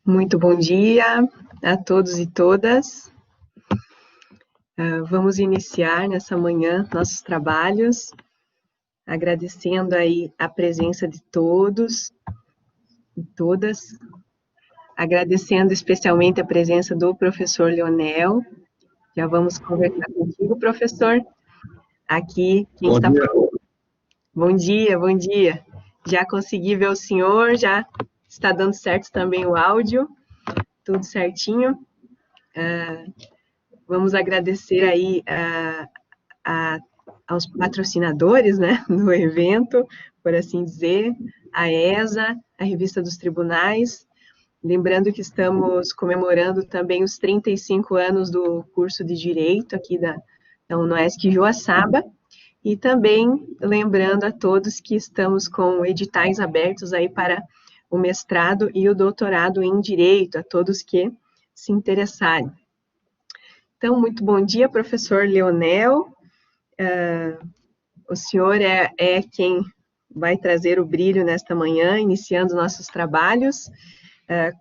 Muito bom dia a todos e todas. Vamos iniciar nessa manhã nossos trabalhos, agradecendo aí a presença de todos e todas, agradecendo especialmente a presença do professor Leonel. Já vamos conversar contigo, professor. Aqui, quem está... Bom dia, bom dia. Já consegui ver o senhor, já está dando certo também o áudio, tudo certinho. Vamos agradecer aí aos patrocinadores, né, do evento, por assim dizer, a ESA, a Revista dos Tribunais, lembrando que estamos comemorando também os 35 anos do curso de Direito aqui da UnoESC Joaçaba, e também lembrando a todos que estamos com editais abertos aí para o mestrado e o doutorado em Direito, a todos que se interessarem. Então, muito bom dia, professor Leonel. O senhor é quem vai trazer o brilho nesta manhã, iniciando nossos trabalhos,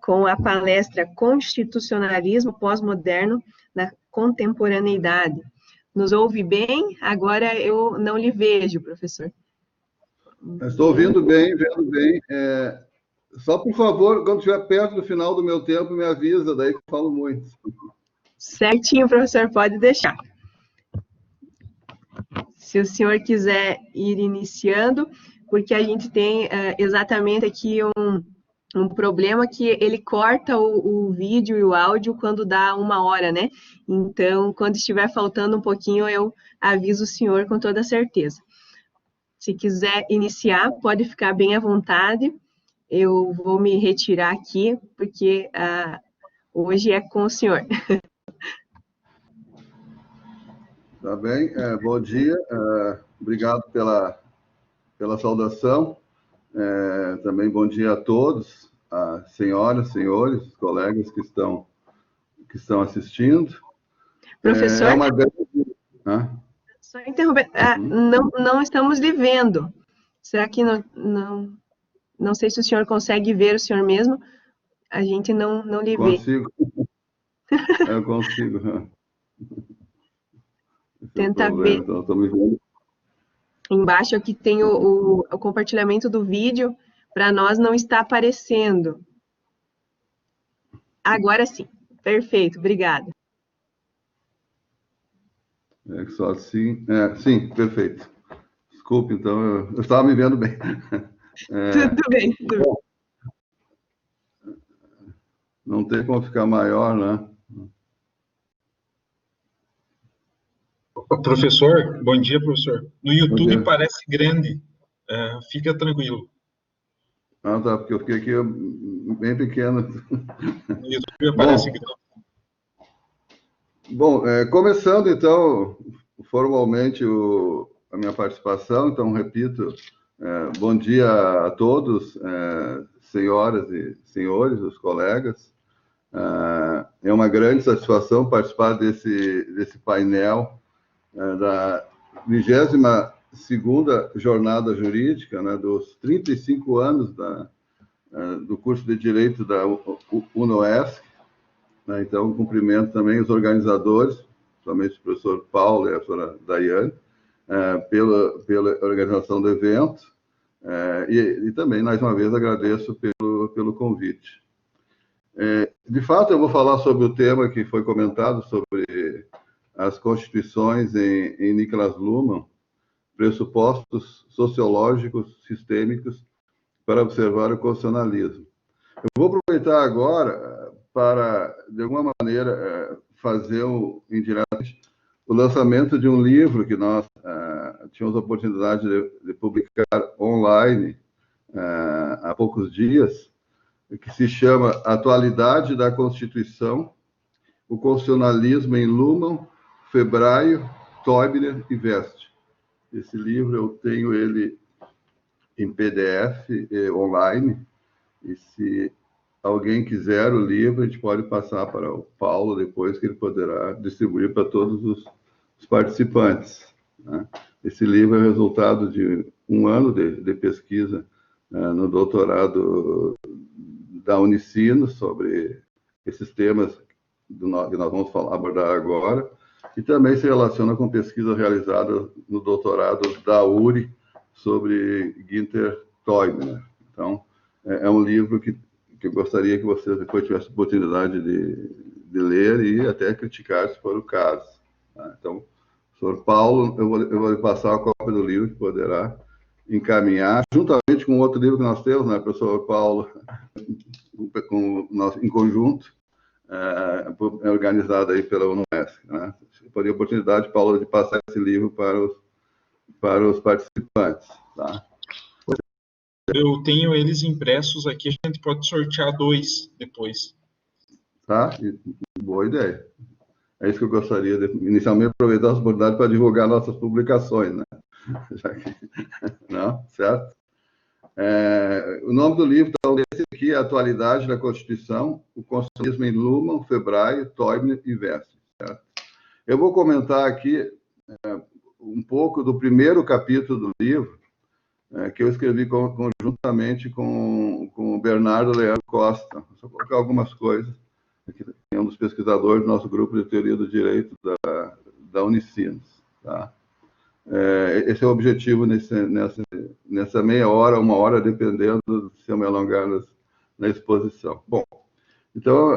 com a palestra Constitucionalismo Pós-Moderno na Contemporaneidade. Nos ouve bem? Agora eu não lhe vejo, professor. Estou ouvindo bem, vendo bem. Só, por favor, quando estiver perto do final do meu tempo, me avisa, daí que eu falo muito. Certinho, professor, pode deixar. Se o senhor quiser ir iniciando, porque a gente tem exatamente aqui um problema que ele corta o vídeo e o áudio quando dá 1 hora, né? Então, quando estiver faltando um pouquinho, eu aviso o senhor com toda certeza. Se quiser iniciar, pode ficar bem à vontade. Eu vou me retirar aqui, porque hoje é com o senhor. Tá bem, bom dia, obrigado pela saudação, também bom dia a todos, senhoras, senhores, colegas que estão assistindo. Professor, uma grande... só interromper, não estamos lhe vendo. Será que não sei se o senhor consegue ver o senhor mesmo? A gente não lhe vê. Consigo. Eu consigo. Tenta ver. Então, estou me vendo. Embaixo aqui tem o compartilhamento do vídeo, para nós não está aparecendo. Agora sim. Perfeito, obrigada. Só assim. Sim, perfeito. Desculpe, então, eu estava me vendo bem. Tudo bem, tudo bem. Não tem como ficar maior, né? Professor, bom dia, professor. No YouTube parece grande, fica tranquilo. Ah, tá, porque eu fiquei aqui bem pequeno. No YouTube aparece grande. Bom, começando, então, formalmente a minha participação, então, repito, bom dia a todos, senhoras e senhores, os colegas. É uma grande satisfação participar desse painel da 22ª Jornada Jurídica, né, dos 35 anos do curso de Direito da UnoESC. Né, então, cumprimento também os organizadores, principalmente o professor Paulo e a professora Daiane, pela organização do evento, e também, mais uma vez, agradeço pelo convite. De fato, eu vou falar sobre o tema que foi comentado, sobre as constituições em Niklas Luhmann, pressupostos sociológicos sistêmicos para observar o constitucionalismo. Eu vou aproveitar agora para, de alguma maneira, fazer indiretamente o lançamento de um livro que nós tínhamos a oportunidade de publicar online há poucos dias, que se chama Atualidade da Constituição, o Constitucionalismo em Luhmann, Febraio, Teubner e Veste. Esse livro eu tenho ele em PDF online, e se alguém quiser o livro, a gente pode passar para o Paulo depois, que ele poderá distribuir para todos os participantes. Né? Esse livro é resultado de 1 ano de pesquisa no doutorado da Unicinos, sobre esses temas que nós vamos abordar agora, e também se relaciona com pesquisa realizada no doutorado da URI sobre Günther Teubner. Então, é um livro que eu gostaria que você depois tivesse a oportunidade de ler e até criticar, se for o caso. Tá? Então, senhor Paulo, eu vou lhe passar a cópia do livro, que poderá encaminhar, juntamente com outro livro que nós temos, né, professor Paulo, em conjunto, organizado aí pela UNOESC. Né? Eu poderia a oportunidade, Paulo, de passar esse livro para os participantes. Tá? Eu tenho eles impressos aqui, a gente pode sortear 2 depois. Tá? Boa ideia. É isso que eu gostaria de, inicialmente, aproveitar a oportunidade para divulgar nossas publicações, né? Não, certo? O nome do livro, então, esse aqui é a Atualidade da Constituição, o Constitucionalismo em Luhmann, Febraio, Teubner e Wessel. Certo? Eu vou comentar aqui um pouco do primeiro capítulo do livro, que eu escrevi conjuntamente com o Bernardo Leandro Costa. Só colocar algumas coisas. Aqui é um dos pesquisadores do nosso grupo de teoria do direito da Unicinos. Tá? Esse é o objetivo nessa meia hora, 1 hora, dependendo se eu me alongar na exposição. Bom, então,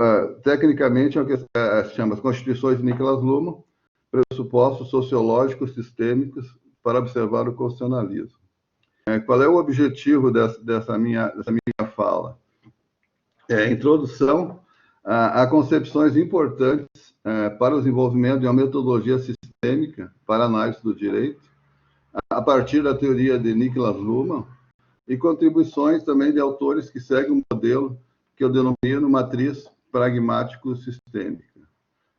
tecnicamente, é o que se chama as Constituições de Niklas Luhmann, pressupostos sociológicos sistêmicos para observar o constitucionalismo. Qual é o objetivo dessa minha fala? A introdução a concepções importantes para o desenvolvimento de uma metodologia sistêmica para a análise do direito, a partir da teoria de Niklas Luhmann, e contribuições também de autores que seguem um modelo que eu denomino matriz pragmático-sistêmica.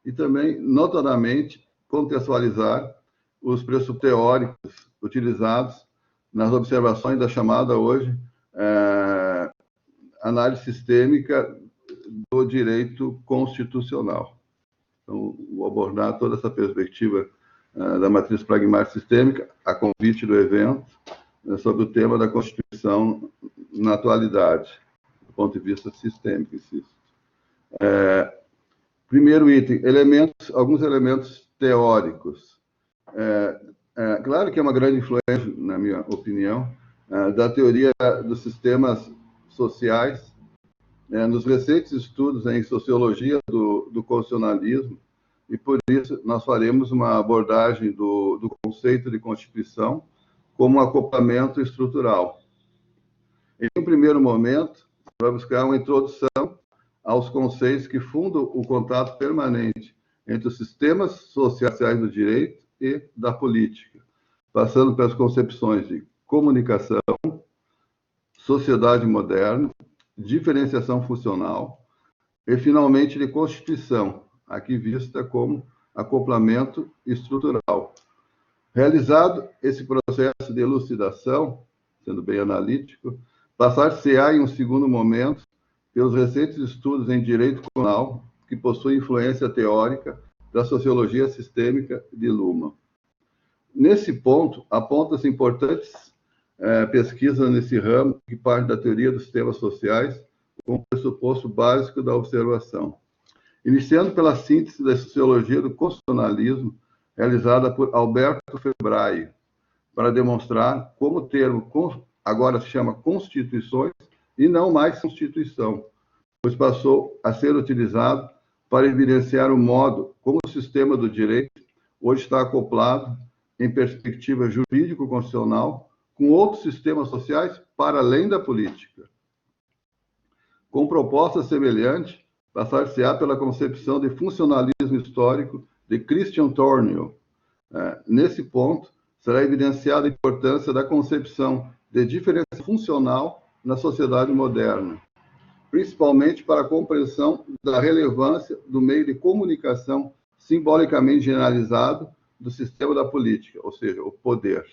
E também, notadamente, contextualizar os pressupostos teóricos utilizados nas observações da chamada hoje análise sistêmica do direito constitucional. Então, vou abordar toda essa perspectiva da matriz pragmática sistêmica, a convite do evento, sobre o tema da Constituição na atualidade, do ponto de vista sistêmico, insisto. Primeiro item, alguns elementos teóricos. Claro que é uma grande influência, na minha opinião, da teoria dos sistemas sociais, nos recentes estudos em sociologia do constitucionalismo, e por isso nós faremos uma abordagem do conceito de Constituição como um acoplamento estrutural. Em um primeiro momento, vai buscar uma introdução aos conceitos que fundam o contato permanente entre os sistemas sociais do direito e da política, passando pelas concepções de comunicação, sociedade moderna, diferenciação funcional e, finalmente, de Constituição, aqui vista como acoplamento estrutural. Realizado esse processo de elucidação, sendo bem analítico, passar-se-á, em um segundo momento, pelos recentes estudos em direito constitucional, que possuem influência teórica da sociologia sistêmica de Luhmann. Nesse ponto, apontam-se importantes pesquisas nesse ramo, que parte da teoria dos sistemas sociais, como pressuposto básico da observação. Iniciando pela síntese da sociologia do constitucionalismo, realizada por Alberto Febraio, para demonstrar como o termo agora se chama Constituições e não mais Constituição, pois passou a ser utilizado para evidenciar o modo como o sistema do direito hoje está acoplado em perspectiva jurídico-constitucional com outros sistemas sociais para além da política. Com proposta semelhante, passar-se-á pela concepção de funcionalismo histórico de Christian Tornio. Nesse ponto, será evidenciada a importância da concepção de diferença funcional na sociedade moderna, principalmente para a compreensão da relevância do meio de comunicação simbolicamente generalizado do sistema da política, ou seja, o poder.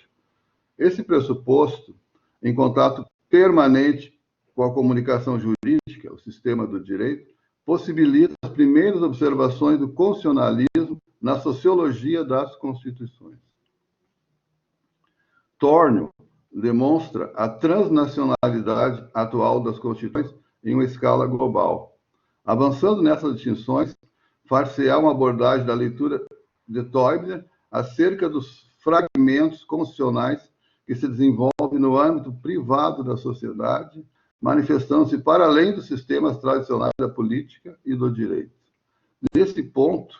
Esse pressuposto, em contato permanente com a comunicação jurídica, o sistema do direito, possibilita as primeiras observações do constitucionalismo na sociologia das constituições. Tornio demonstra a transnacionalidade atual das constituições em uma escala global. Avançando nessas distinções, far-se-á uma abordagem da leitura de Teubner acerca dos fragmentos constitucionais que se desenvolvem no âmbito privado da sociedade, manifestando-se para além dos sistemas tradicionais da política e do direito. Nesse ponto,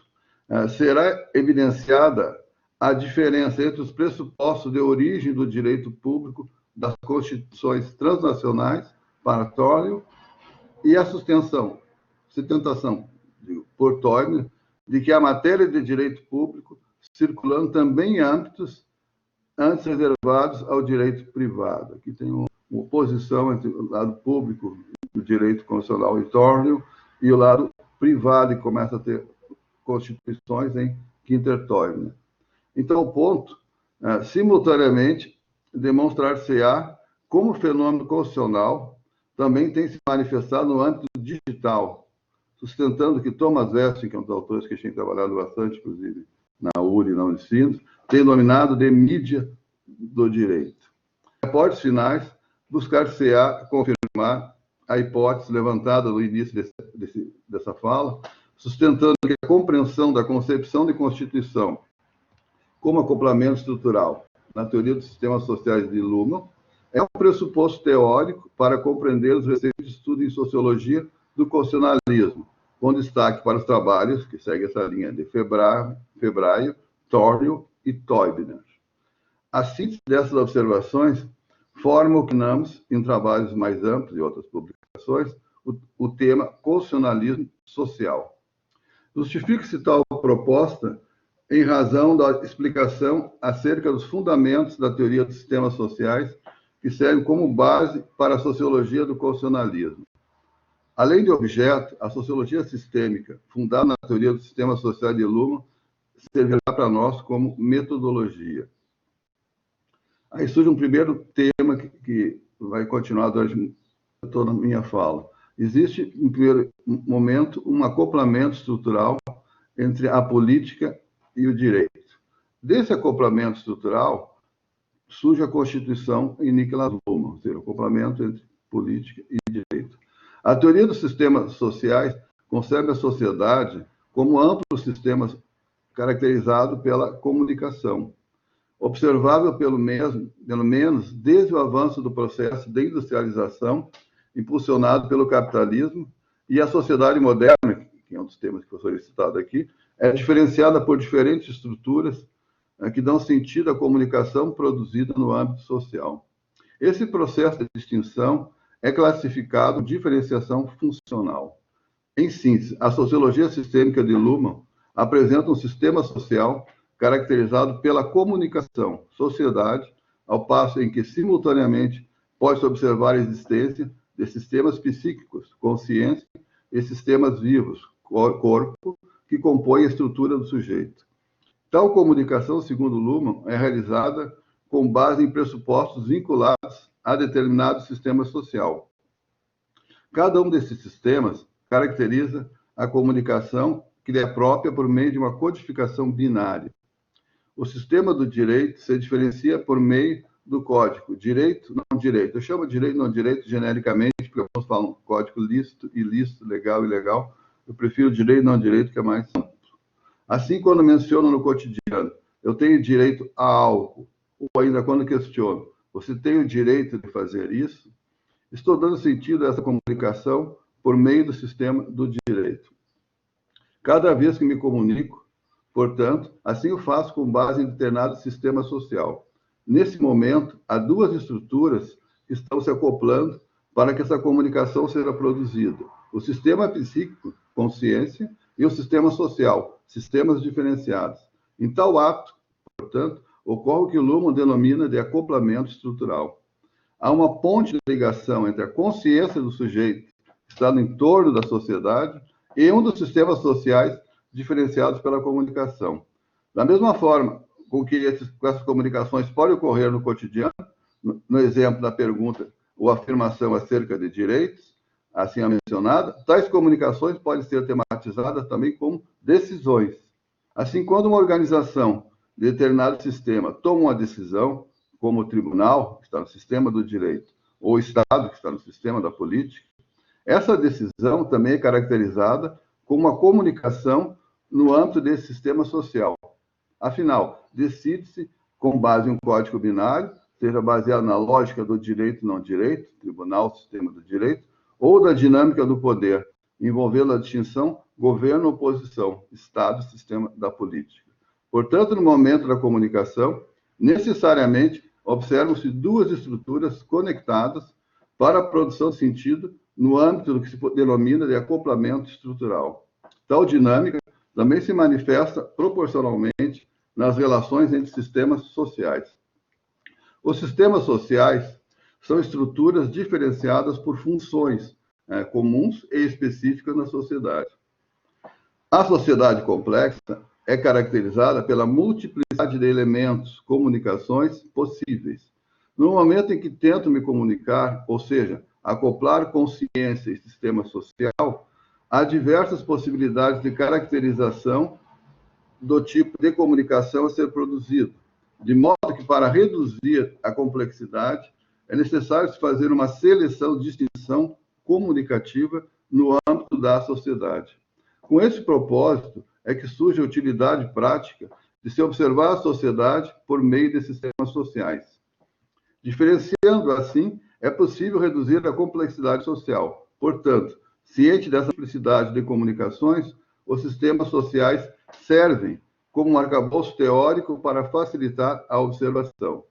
será evidenciada a diferença entre os pressupostos de origem do direito público das constituições transnacionais, para Tolley, e a sustentação por Teubner de que a matéria de direito público circulando também em âmbitos antes reservados ao direito privado. Aqui tem uma oposição entre o lado público do direito constitucional em Tolley e o lado privado, e começa a ter constituições em Quinter-Teubner. Então, o ponto, simultaneamente, demonstrar-se-á como o fenômeno constitucional também tem se manifestado no âmbito digital, sustentando que Thomas Westing, que é um dos autores que a gente tem trabalhado bastante, inclusive na URI e na Unicinos, tem denominado de mídia do direito. Reportes finais, buscar-se-á confirmar a hipótese levantada no início dessa fala, sustentando que a compreensão da concepção de Constituição como acoplamento estrutural na teoria dos sistemas sociais de Luhmann é um pressuposto teórico para compreender os recentes estudos em sociologia do constitucionalismo, com destaque para os trabalhos que seguem essa linha de Febraio, Tolley e Teubner. A síntese dessas observações forma o que NAMS, em trabalhos mais amplos e outras publicações, o tema constitucionalismo social. Justifica-se tal proposta em razão da explicação acerca dos fundamentos da teoria dos sistemas sociais que servem como base para a sociologia do constitucionalismo. Além de objeto, a sociologia sistêmica, fundada na teoria dos sistemas sociais de Luhmann, servirá para nós como metodologia. Aí surge um primeiro tema que vai continuar durante toda a minha fala. Existe, em primeiro momento, um acoplamento estrutural entre a política e o direito. Desse acoplamento estrutural, surge a Constituição em Niklas Luhmann, ou seja, o acoplamento entre política e direito. A teoria dos sistemas sociais concebe a sociedade como amplo sistema caracterizado pela comunicação, observável pelo menos desde o avanço do processo de industrialização impulsionado pelo capitalismo, e a sociedade moderna, que é um dos temas que foi citado aqui, é diferenciada por diferentes estruturas que dão sentido à comunicação produzida no âmbito social. Esse processo de distinção é classificado diferenciação funcional. Em síntese, a sociologia sistêmica de Luhmann apresenta um sistema social caracterizado pela comunicação, sociedade, ao passo em que, simultaneamente, pode-se observar a existência de sistemas psíquicos, consciência, e sistemas vivos, corpo, que compõem a estrutura do sujeito. Tal comunicação, segundo Luhmann, é realizada com base em pressupostos vinculados a determinado sistema social. Cada um desses sistemas caracteriza a comunicação que lhe é própria por meio de uma codificação binária. O sistema do direito se diferencia por meio do código direito, não direito. Eu chamo de direito, não direito genericamente, porque alguns falam código lícito, ilícito, legal, ilegal. Eu prefiro direito, não direito, que é mais amplo. Assim, quando menciono no cotidiano, eu tenho direito a algo, ou ainda quando questiono, você tem o direito de fazer isso, estou dando sentido a essa comunicação por meio do sistema do direito. Cada vez que me comunico, portanto, assim o faço com base em determinado sistema social. Nesse momento, há duas estruturas que estão se acoplando para que essa comunicação seja produzida. O sistema psíquico, consciência, e o sistema social, sistemas diferenciados. Em tal ato, portanto, ocorre o que Luhmann denomina de acoplamento estrutural. Há uma ponte de ligação entre a consciência do sujeito, que está no entorno da sociedade, e um dos sistemas sociais diferenciados pela comunicação. Da mesma forma com que essas comunicações podem ocorrer no cotidiano, no exemplo da pergunta ou afirmação acerca de direitos, assim a mencionada, tais comunicações podem ser tematizadas também como decisões. Assim, quando uma organização de determinado sistema toma uma decisão, como o tribunal, que está no sistema do direito, ou o Estado, que está no sistema da política, Essa decisão também é caracterizada como uma comunicação no âmbito desse sistema social. Afinal, decide-se com base em um código binário, seja baseado na lógica do direito e não direito, tribunal, sistema do direito, ou da dinâmica do poder, envolvendo a distinção governo-oposição, Estado e sistema da política. Portanto, no momento da comunicação, necessariamente observam-se duas estruturas conectadas para a produção de sentido no âmbito do que se denomina de acoplamento estrutural. Tal dinâmica também se manifesta proporcionalmente nas relações entre sistemas sociais. Os sistemas sociais são estruturas diferenciadas por funções comuns e específicas na sociedade. A sociedade complexa é caracterizada pela multiplicidade de elementos, comunicações possíveis. No momento em que tento me comunicar, ou seja, acoplar consciência e sistema social, há diversas possibilidades de caracterização do tipo de comunicação a ser produzido, de modo que, para reduzir a complexidade, é necessário se fazer uma seleção de distinção comunicativa no âmbito da sociedade. Com esse propósito, é que surge a utilidade prática de se observar a sociedade por meio de sistemas sociais. Diferenciando assim, é possível reduzir a complexidade social. Portanto, ciente dessa simplicidade de comunicações, os sistemas sociais servem como um arcabouço teórico para facilitar a observação.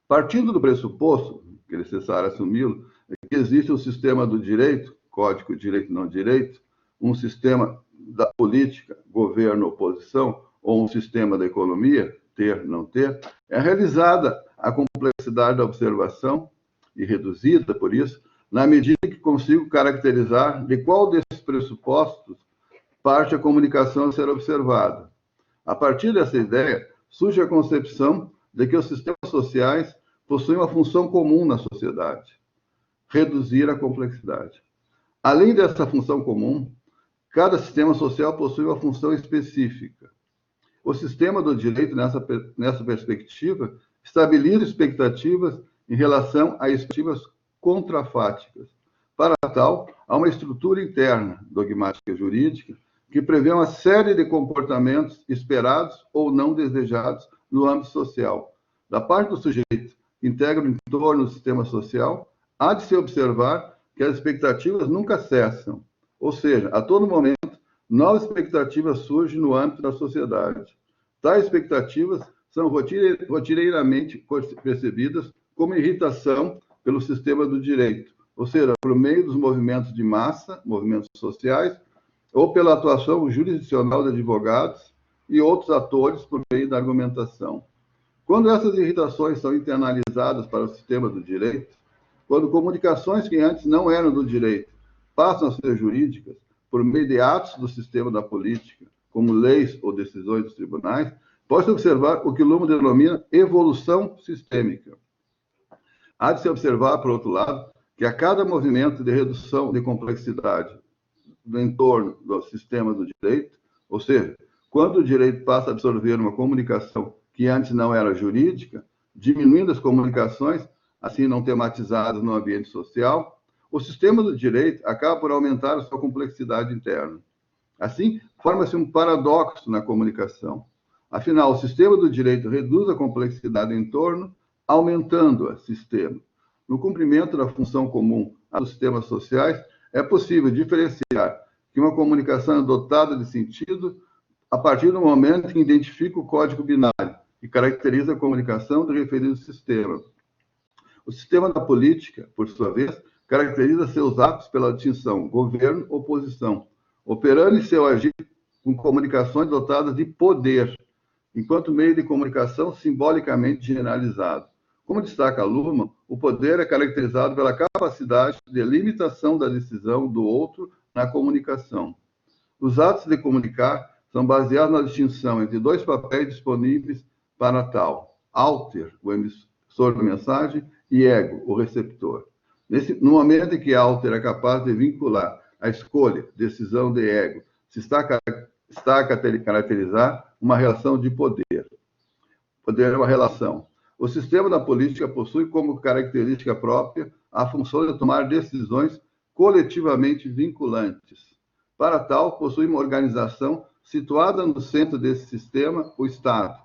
Partindo do pressuposto, que é necessário assumi-lo, que existe um sistema do direito, código direito e não direito, um sistema da política, governo, oposição, ou um sistema da economia, ter, não ter, é realizada a complexidade da observação, e reduzida por isso, na medida que consigo caracterizar de qual desses pressupostos parte a comunicação a ser observada. A partir dessa ideia, surge a concepção de que os sistemas sociais possuem uma função comum na sociedade: reduzir a complexidade. Além dessa função comum, cada sistema social possui uma função específica. O sistema do direito, nessa perspectiva, estabiliza expectativas em relação a expectativas contrafáticas. Para tal, há uma estrutura interna, dogmática jurídica, que prevê uma série de comportamentos esperados ou não desejados no âmbito social. Da parte do sujeito que integra o entorno do sistema social, há de se observar que as expectativas nunca cessam. Ou seja, a todo momento, novas expectativas surgem no âmbito da sociedade. Tais expectativas são rotineiramente percebidas como irritação pelo sistema do direito, ou seja, por meio dos movimentos de massa, movimentos sociais, ou pela atuação jurisdicional de advogados e outros atores por meio da argumentação. Quando essas irritações são internalizadas para o sistema do direito, quando comunicações que antes não eram do direito passam a ser jurídicas por meio de atos do sistema da política, como leis ou decisões dos tribunais, pode-se observar o que Luhmann denomina evolução sistêmica. Há de se observar, por outro lado, que a cada movimento de redução de complexidade do entorno do sistema do direito, ou seja, quando o direito passa a absorver uma comunicação que antes não era jurídica, diminuindo as comunicações, assim não tematizadas no ambiente social, o sistema do direito acaba por aumentar a sua complexidade interna. Assim, forma-se um paradoxo na comunicação. Afinal, o sistema do direito reduz a complexidade em torno, aumentando-a sistema. No cumprimento da função comum dos sistemas sociais, é possível diferenciar que uma comunicação é dotada de sentido a partir do momento em que identifica o código binário, que caracteriza a comunicação do referido sistema. O sistema da política, por sua vez, caracteriza seus atos pela distinção governo-oposição, operando em seu agir com comunicações dotadas de poder, enquanto meio de comunicação simbolicamente generalizado. Como destaca Luhmann, o poder é caracterizado pela capacidade de limitação da decisão do outro na comunicação. Os atos de comunicar são baseados na distinção entre dois papéis disponíveis para tal: autor, o emissor da mensagem, e ego, o receptor. No momento em que autor é capaz de vincular a escolha, decisão de ego, se está a caracterizar uma relação de poder. Poder é uma relação. O sistema da política possui como característica própria a função de tomar decisões coletivamente vinculantes. Para tal, possui uma organização situada no centro desse sistema, o Estado.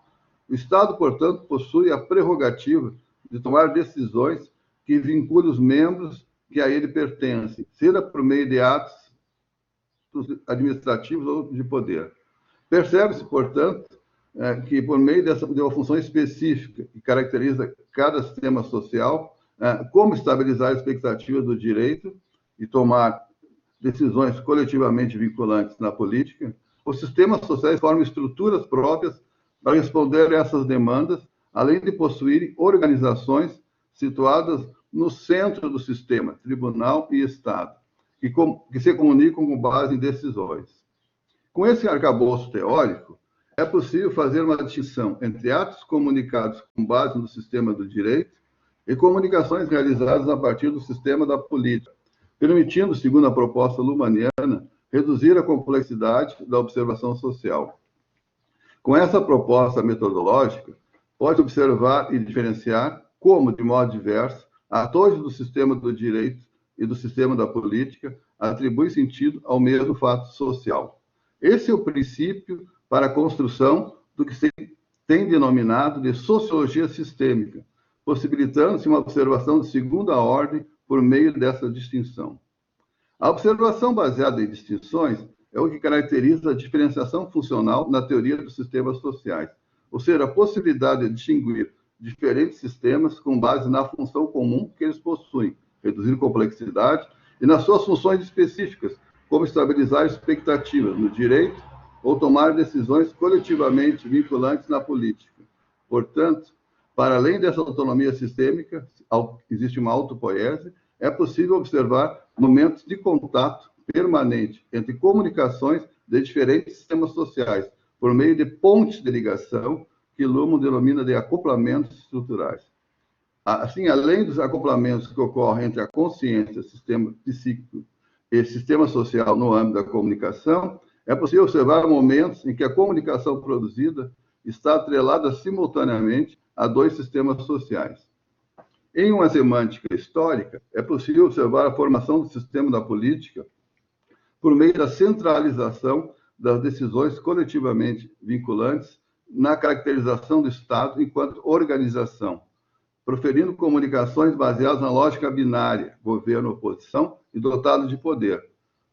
O Estado, portanto, possui a prerrogativa de tomar decisões que vinculem os membros que a ele pertencem, seja por meio de atos administrativos ou de poder. Percebe-se, portanto, que por meio de uma função específica que caracteriza cada sistema social, como estabilizar as expectativas do direito e tomar decisões coletivamente vinculantes na política, os sistemas sociais formam estruturas próprias para responder a essas demandas, além de possuírem organizações situadas no centro do sistema, tribunal e Estado, que se comunicam com base em decisões. Com esse arcabouço teórico, é possível fazer uma distinção entre atos comunicados com base no sistema do direito e comunicações realizadas a partir do sistema da política, permitindo, segundo a proposta lumaniana, reduzir a complexidade da observação social. Com essa proposta metodológica, pode observar e diferenciar como, de modo diverso, atores do sistema do direito e do sistema da política atribuem sentido ao mesmo fato social. Esse é o princípio para a construção do que se tem denominado de sociologia sistêmica, possibilitando-se uma observação de segunda ordem por meio dessa distinção. A observação baseada em distinções é o que caracteriza a diferenciação funcional na teoria dos sistemas sociais, ou seja, a possibilidade de distinguir diferentes sistemas com base na função comum que eles possuem, reduzir complexidade, e nas suas funções específicas, como estabilizar expectativas no direito ou tomar decisões coletivamente vinculantes na política. Portanto, para além dessa autonomia sistêmica, existe uma autopoiese, é possível observar momentos de contato permanente entre comunicações de diferentes sistemas sociais, por meio de pontes de ligação, que Luhmann denomina de acoplamentos estruturais. Assim, além dos acoplamentos que ocorrem entre a consciência, sistema psíquico e sistema social no âmbito da comunicação, é possível observar momentos em que a comunicação produzida está atrelada simultaneamente a dois sistemas sociais. Em uma semântica histórica, é possível observar a formação do sistema da política por meio da centralização das decisões coletivamente vinculantes na caracterização do Estado enquanto organização, proferindo comunicações baseadas na lógica binária, governo-oposição e dotado de poder.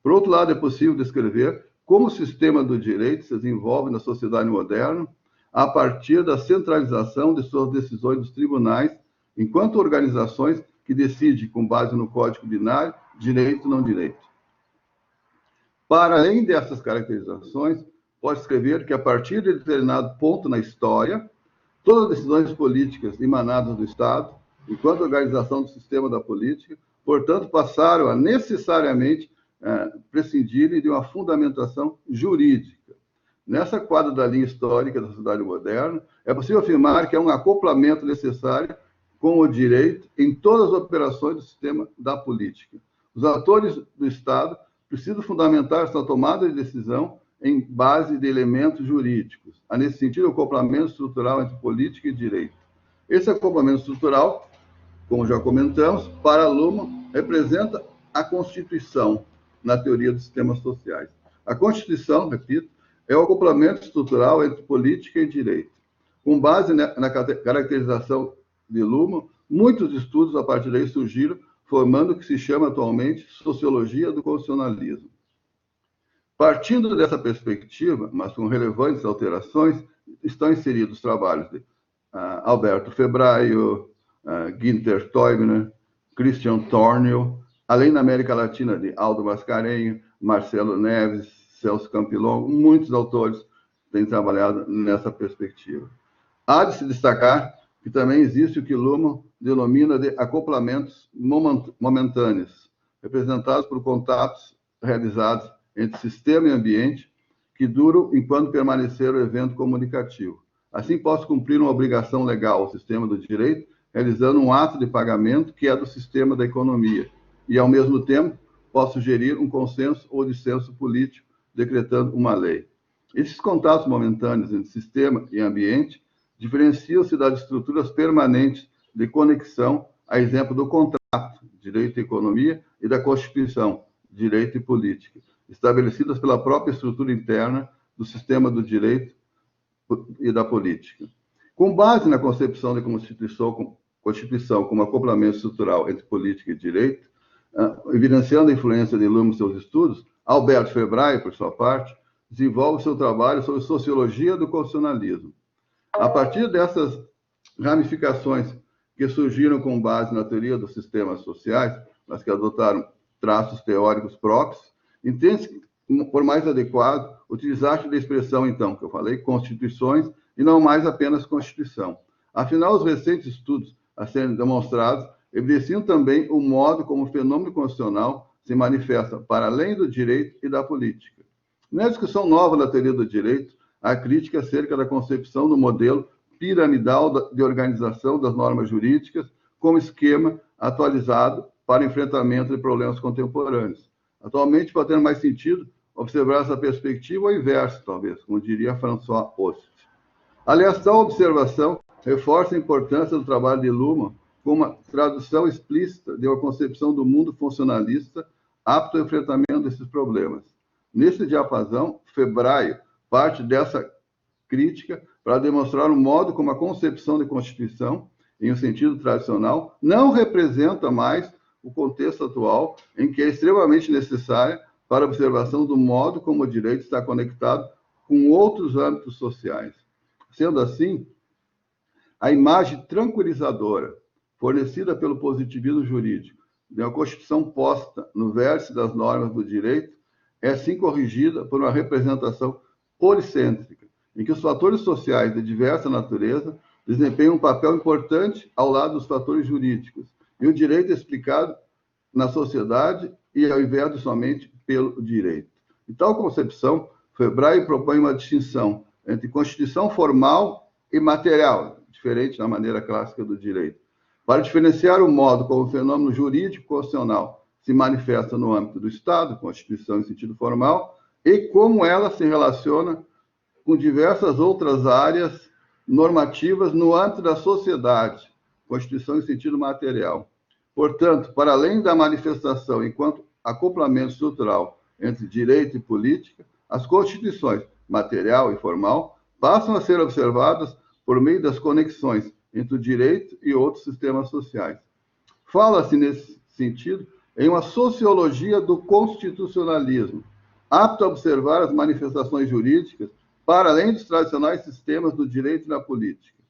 Por outro lado, é possível descrever como o sistema do direito se desenvolve na sociedade moderna a partir da centralização de suas decisões dos tribunais, enquanto organizações que decidem com base no código binário, direito ou não direito. Para além dessas caracterizações, pode escrever que a partir de determinado ponto na história, todas as decisões políticas emanadas do Estado, enquanto organização do sistema da política, portanto, passaram a necessariamente prescindirem de uma fundamentação jurídica. Nessa quadra da linha histórica da sociedade moderna, é possível afirmar que há um acoplamento necessário com o direito em todas as operações do sistema da política. Os atores do Estado precisam fundamentar sua tomada de decisão em base de elementos jurídicos. Há, nesse sentido, o acoplamento estrutural entre política e direito. Esse acoplamento estrutural, como já comentamos, para Luhmann, representa a Constituição na teoria dos sistemas sociais. A Constituição, repito, é o acoplamento estrutural entre política e direito. Com base na caracterização de Luhmann, muitos estudos a partir daí surgiram, formando o que se chama atualmente sociologia do constitucionalismo. Partindo dessa perspectiva, mas com relevantes alterações, estão inseridos trabalhos de Alberto Febraio, Günther Teubner, Christian Tornio, além na América Latina de Aldo Mascarenhas, Marcelo Neves, Celso Campilongo, muitos autores têm trabalhado nessa perspectiva. Há de se destacar que também existe o que Luhmann denomina de acoplamentos momentâneos, representados por contatos realizados entre sistema e ambiente, que duram enquanto permanecer o evento comunicativo. Assim, posso cumprir uma obrigação legal ao sistema do direito, realizando um ato de pagamento que é do sistema da economia, e, ao mesmo tempo, posso gerir um consenso ou dissenso político, decretando uma lei. Esses contatos momentâneos entre sistema e ambiente diferenciam-se das estruturas permanentes de conexão, a exemplo do contrato direito e economia, e da Constituição, direito e política, estabelecidas pela própria estrutura interna do sistema do direito e da política. Com base na concepção da Constituição como acoplamento estrutural entre política e direito, evidenciando a influência de Luhmann em seus estudos, Alberto Febraio, por sua parte, desenvolve seu trabalho sobre sociologia do constitucionalismo. A partir dessas ramificações que surgiram com base na teoria dos sistemas sociais, mas que adotaram traços teóricos próprios, entende-se por mais adequado utilizar da expressão, então, que eu falei, constituições, e não mais apenas Constituição. Afinal, os recentes estudos a serem demonstrados evidenciam também o modo como o fenômeno constitucional se manifesta para além do direito e da política. Na discussão nova da teoria do direito, a crítica acerca da concepção do modelo piramidal de organização das normas jurídicas como esquema atualizado para enfrentamento de problemas contemporâneos. Atualmente, pode ter mais sentido observar essa perspectiva ao inverso, talvez, como diria François Host. Aliás, tal observação reforça a importância do trabalho de Luhmann como uma tradução explícita de uma concepção do mundo funcionalista apto ao enfrentamento desses problemas. Nesse diapasão, Febraio parte dessa crítica para demonstrar o modo como a concepção de Constituição, em um sentido tradicional, não representa mais o contexto atual, em que é extremamente necessária para a observação do modo como o direito está conectado com outros âmbitos sociais. Sendo assim, a imagem tranquilizadora fornecida pelo positivismo jurídico de uma Constituição posta no vértice das normas do direito é, assim, corrigida por uma representação policêntrica, em que os fatores sociais de diversa natureza desempenham um papel importante ao lado dos fatores jurídicos, e o direito é explicado na sociedade e ao invés de somente pelo direito. Em tal concepção, Febraio propõe uma distinção entre constituição formal e material, diferente da maneira clássica do direito, para diferenciar o modo como o fenômeno jurídico constitucional se manifesta no âmbito do Estado, Constituição em sentido formal, e como ela se relaciona com diversas outras áreas normativas no âmbito da sociedade, Constituição em sentido material. Portanto, para além da manifestação enquanto acoplamento estrutural entre direito e política, as constituições, material e formal, passam a ser observadas por meio das conexões entre o direito e outros sistemas sociais. Fala-se, nesse sentido, em uma sociologia do constitucionalismo, apta a observar as manifestações jurídicas para além dos tradicionais sistemas do direito e da política.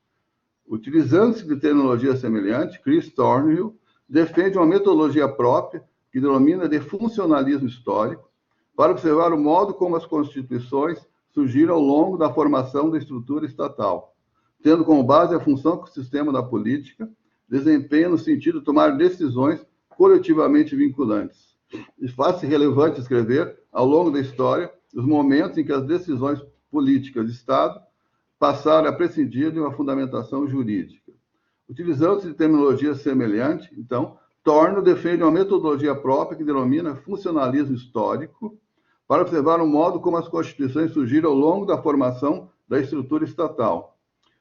Utilizando-se de terminologia semelhante, Chris Thornhill defende uma metodologia própria que denomina de funcionalismo histórico para observar o modo como as constituições surgiram ao longo da formação da estrutura estatal, tendo como base a função que o sistema da política desempenha no sentido de tomar decisões coletivamente vinculantes. E faz-se relevante escrever, ao longo da história, os momentos em que as decisões políticas de Estado passaram a prescindir de uma fundamentação jurídica. Utilizando-se de terminologia semelhante, então, Thornhill defende uma metodologia própria que denomina funcionalismo histórico para observar o modo como as constituições surgiram ao longo da formação da estrutura estatal,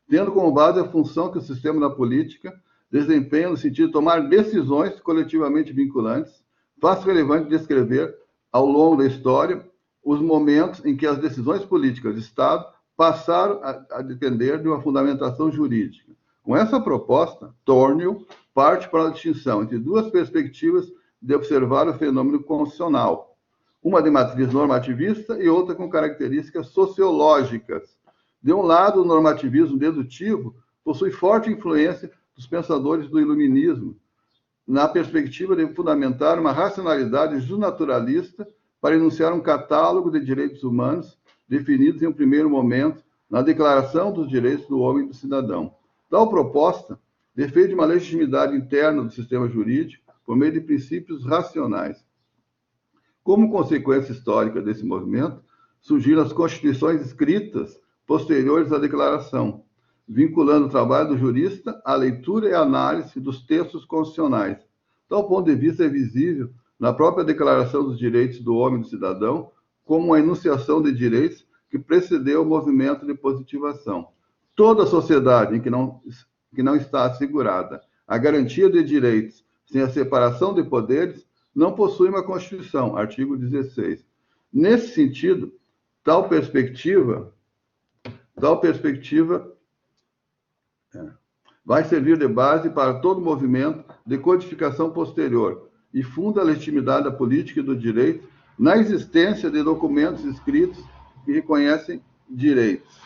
tendo como base a função que o sistema da política desempenha no sentido de tomar decisões coletivamente vinculantes. Faz relevante descrever, ao longo da história, os momentos em que as decisões políticas de Estado passaram a depender de uma fundamentação jurídica. Com essa proposta, Thornhill parte para a distinção entre duas perspectivas de observar o fenômeno constitucional, uma de matriz normativista e outra com características sociológicas. De um lado, o normativismo dedutivo possui forte influência dos pensadores do iluminismo, na perspectiva de fundamentar uma racionalidade justnaturalista para enunciar um catálogo de direitos humanos definidos em um primeiro momento na Declaração dos Direitos do Homem e do Cidadão. Tal proposta defende uma legitimidade interna do sistema jurídico por meio de princípios racionais. Como consequência histórica desse movimento, surgiram as constituições escritas posteriores à Declaração, vinculando o trabalho do jurista à leitura e análise dos textos constitucionais. Tal ponto de vista é visível na própria Declaração dos Direitos do Homem e do Cidadão, como uma enunciação de direitos que precedeu o movimento de positivação. Toda sociedade em que não está assegurada a garantia de direitos sem a separação de poderes, não possui uma Constituição, artigo 16. Nesse sentido, tal perspectiva vai servir de base para todo movimento de codificação posterior e funda a legitimidade da política e do direito na existência de documentos escritos que reconhecem direitos.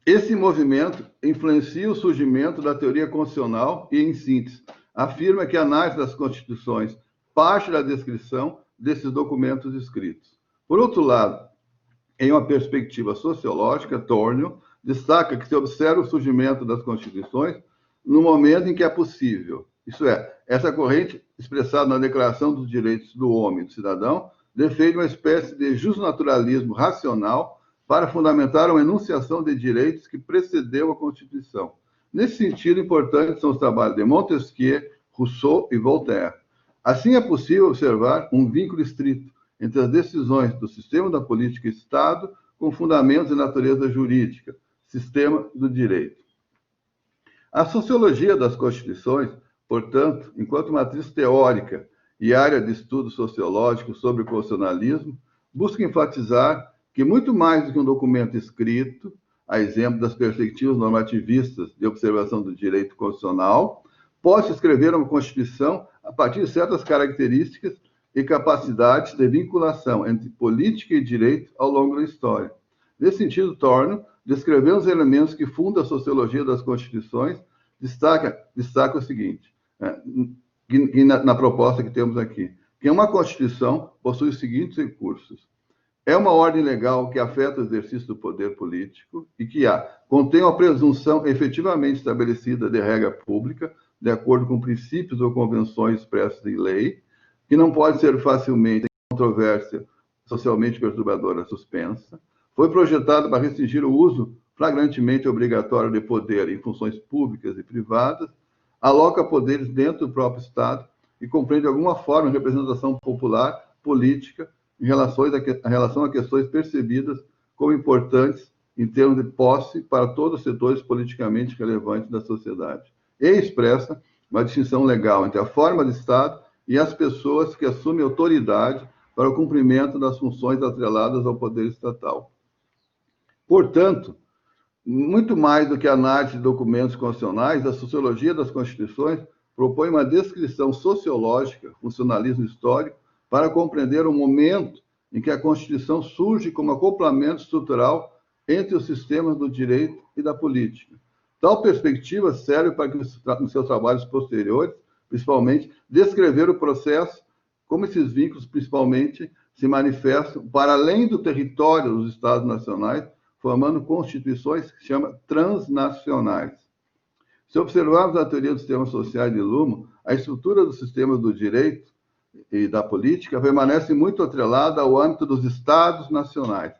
Esse movimento influencia o surgimento da teoria constitucional e, em síntese, afirma que a análise das constituições parte da descrição desses documentos escritos. Por outro lado, em uma perspectiva sociológica, Tornio destaca que se observa o surgimento das constituições no momento em que é possível. Isso é, essa corrente, expressada na Declaração dos Direitos do Homem e do Cidadão, defende uma espécie de justnaturalismo racional para fundamentar uma enunciação de direitos que precedeu a Constituição. Nesse sentido, importantes são os trabalhos de Montesquieu, Rousseau e Voltaire. Assim, é possível observar um vínculo estrito entre as decisões do sistema da política e Estado com fundamentos de natureza jurídica, sistema do direito. A sociologia das Constituições, portanto, enquanto matriz teórica e área de estudo sociológico sobre o constitucionalismo, busca enfatizar que, muito mais do que um documento escrito, a exemplo das perspectivas normativistas de observação do direito constitucional, pode-se escrever uma Constituição a partir de certas características e capacidades de vinculação entre política e direito ao longo da história. Nesse sentido, Tornio, descrevendo os elementos que fundam a sociologia das Constituições, destaca o seguinte, na proposta que temos aqui, que uma Constituição possui os seguintes recursos. É uma ordem legal que afeta o exercício do poder político e que contém uma presunção efetivamente estabelecida de regra pública, de acordo com princípios ou convenções expressas em lei, que não pode ser facilmente, em controvérsia socialmente perturbadora, suspensa, foi projetado para restringir o uso flagrantemente obrigatório de poder em funções públicas e privadas, aloca poderes dentro do próprio Estado e compreende de alguma forma a representação popular, política, em relação a questões percebidas como importantes em termos de posse para todos os setores politicamente relevantes da sociedade. E expressa uma distinção legal entre a forma de Estado e as pessoas que assumem autoridade para o cumprimento das funções atreladas ao poder estatal. Portanto, muito mais do que a análise de documentos constitucionais, a sociologia das Constituições propõe uma descrição sociológica, funcionalismo histórico, para compreender o momento em que a Constituição surge como acoplamento estrutural entre os sistemas do direito e da política. Tal perspectiva serve para que, nos seus trabalhos posteriores, principalmente, descrever o processo, como esses vínculos, principalmente, se manifestam para além do território dos Estados nacionais, formando constituições que se chamam transnacionais. Se observarmos a teoria dos sistemas sociais de Luhmann, a estrutura dos sistemas do direito e da política permanece muito atrelada ao âmbito dos Estados nacionais,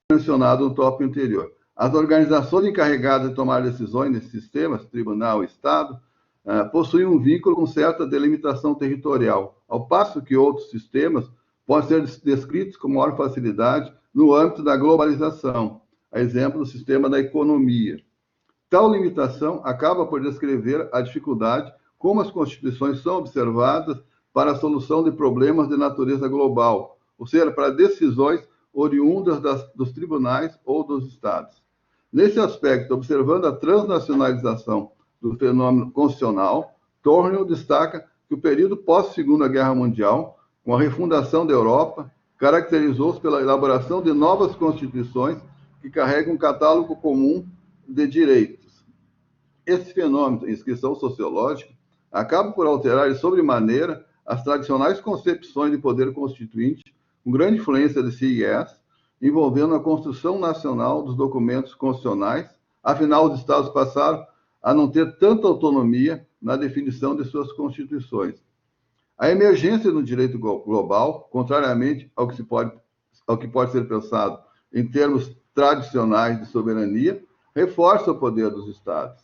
mencionado no tópico anterior. As organizações encarregadas de tomar decisões nesses sistemas, tribunal e Estado, possuem um vínculo com certa delimitação territorial, ao passo que outros sistemas podem ser descritos com maior facilidade no âmbito da globalização, a exemplo do sistema da economia. Tal limitação acaba por descrever a dificuldade como as constituições são observadas para a solução de problemas de natureza global, ou seja, para decisões oriundas dos tribunais ou dos Estados. Nesse aspecto, observando a transnacionalização do fenômeno constitucional, Tornio destaca que o período pós-Segunda Guerra Mundial, com a refundação da Europa, caracterizou-se pela elaboração de novas constituições que carregam um catálogo comum de direitos. Esse fenômeno, em inscrição sociológica, acaba por alterar de sobremaneira as tradicionais concepções de poder constituinte, com grande influência de CIS, envolvendo a construção nacional dos documentos constitucionais. Afinal, os Estados passaram a não ter tanta autonomia na definição de suas constituições. A emergência no direito global, contrariamente ao que pode ser pensado em termos tradicionais de soberania, reforça o poder dos Estados.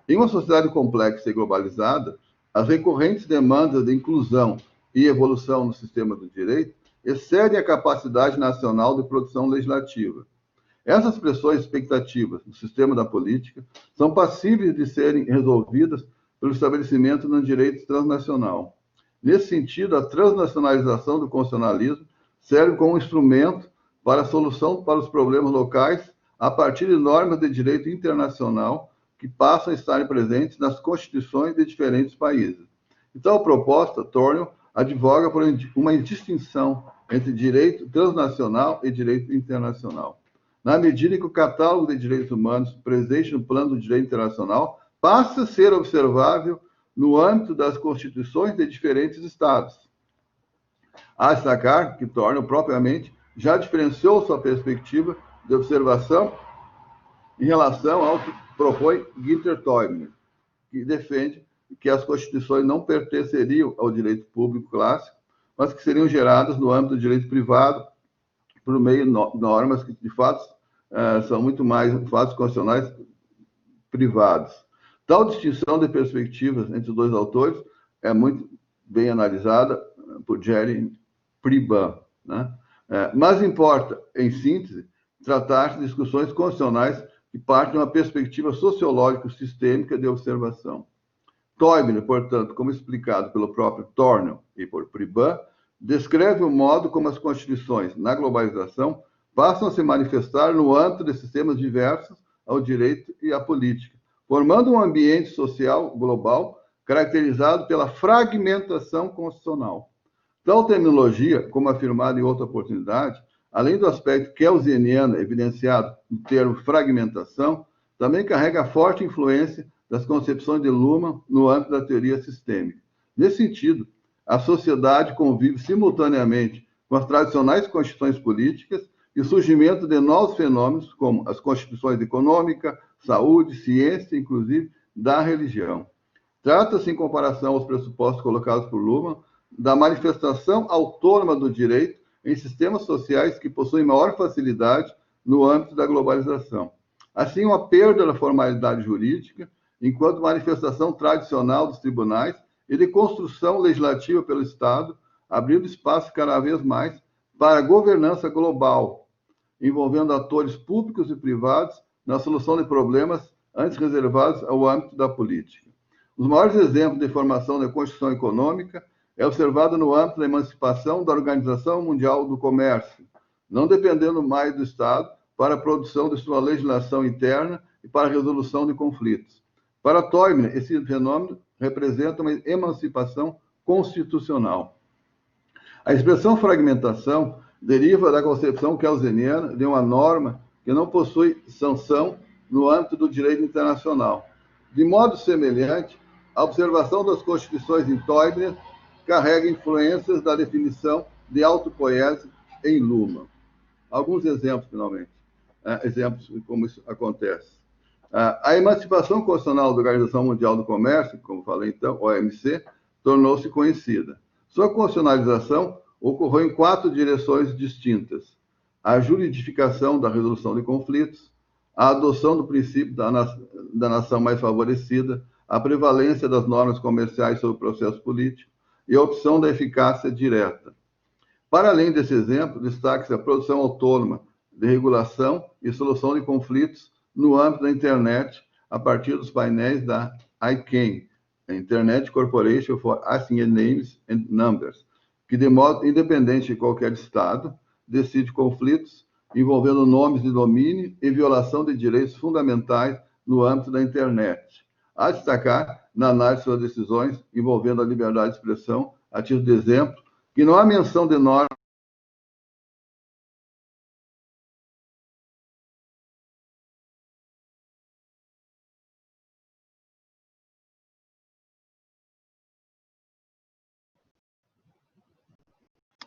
Em uma sociedade complexa e globalizada, as recorrentes demandas de inclusão e evolução no sistema do direito excedem a capacidade nacional de produção legislativa. Essas pressões expectativas do sistema da política são passíveis de serem resolvidas pelo estabelecimento de um direito transnacional. Nesse sentido, a transnacionalização do constitucionalismo serve como instrumento para a solução para os problemas locais a partir de normas de direito internacional que passam a estar presentes nas constituições de diferentes países. Então, a proposta, Thornhill, advoga por uma distinção entre direito transnacional e direito internacional. Na medida que o catálogo de direitos humanos presente no plano do direito internacional passa a ser observável no âmbito das constituições de diferentes estados. A destacar que Thornhill, propriamente, já diferenciou sua perspectiva de observação em relação ao que propõe Günther Toibner, que defende que as constituições não pertenceriam ao direito público clássico, mas que seriam geradas no âmbito do direito privado, por meio de normas que, de fato, são muito mais fatos constitucionais privados. Tal distinção de perspectivas entre os dois autores é muito bem analisada por Jerry Priban, né? Mas importa, em síntese, tratar-se de discussões constitucionais que partem de uma perspectiva sociológico-sistêmica de observação. Toibner, portanto, como explicado pelo próprio Thornhill e por Priban, descreve o modo como as constituições, na globalização, passam a se manifestar no âmbito de sistemas diversos ao direito e à política, formando um ambiente social global caracterizado pela fragmentação constitucional. Tal terminologia, como afirmado em outra oportunidade, além do aspecto kelseniano evidenciado no termo fragmentação, também carrega forte influência das concepções de Luhmann no âmbito da teoria sistêmica. Nesse sentido, a sociedade convive simultaneamente com as tradicionais constituições políticas e o surgimento de novos fenômenos, como as constituições econômica, saúde, ciência, inclusive da religião. Trata-se, em comparação aos pressupostos colocados por Luhmann, da manifestação autônoma do direito em sistemas sociais que possuem maior facilidade no âmbito da globalização. Assim, uma perda da formalidade jurídica, enquanto manifestação tradicional dos tribunais e de construção legislativa pelo Estado, abrindo espaço cada vez mais para a governança global, envolvendo atores públicos e privados na solução de problemas antes reservados ao âmbito da política. Os maiores exemplos de formação da Constituição Econômica é observado no âmbito da emancipação da Organização Mundial do Comércio, não dependendo mais do Estado para a produção de sua legislação interna e para a resolução de conflitos. Para Toibner, esse fenômeno representa uma emancipação constitucional. A expressão fragmentação deriva da concepção kelseniana de uma norma que não possui sanção no âmbito do direito internacional. De modo semelhante, a observação das constituições em Toibner carrega influências da definição de autopoiese em Luhmann. Alguns exemplos, finalmente. Exemplos de como isso acontece. A emancipação constitucional da Organização Mundial do Comércio, como falei então, OMC, tornou-se conhecida. Sua constitucionalização ocorreu em 4 direções distintas: a juridificação da resolução de conflitos, a adoção do princípio da nação mais favorecida, a prevalência das normas comerciais sobre o processo político e a opção da eficácia direta. Para além desse exemplo, destaca-se a produção autônoma de regulação e solução de conflitos no âmbito da internet, a partir dos painéis da ICANN, Internet Corporation for Assigned Names and Numbers, que, de modo independente de qualquer Estado, decide conflitos envolvendo nomes de domínio e violação de direitos fundamentais no âmbito da internet. A destacar, na análise de suas decisões envolvendo a liberdade de expressão, a título de exemplo, que não há menção de normas